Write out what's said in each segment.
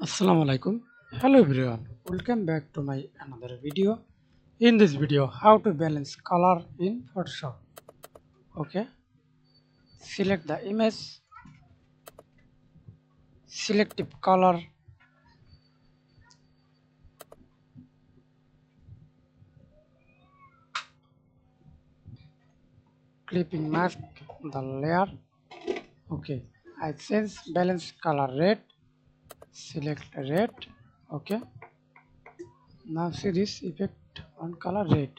Assalamu alaikum. Hello everyone. Welcome back to my another video. In this video, how to balance color in Photoshop. Okay. Select the image, selective color, clipping mask the layer. Okay. I change balance color red. Select red. Okay. Now see this effect on color red.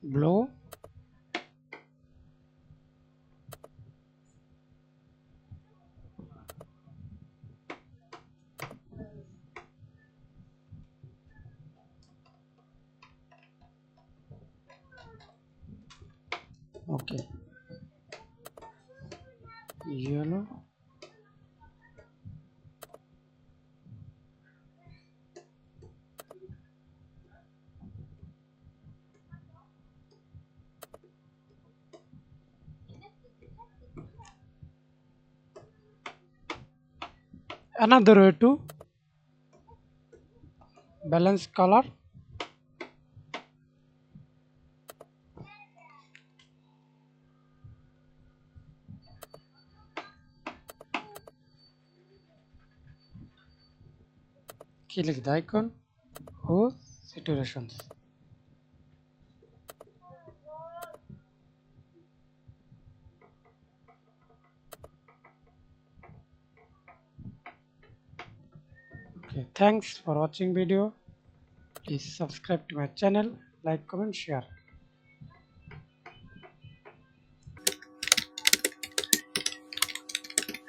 Blow. Okay. Yellow. Another way to balance color. Click the icon or situations. Okay, thanks for watching video. Please subscribe to my channel, like, comment, share.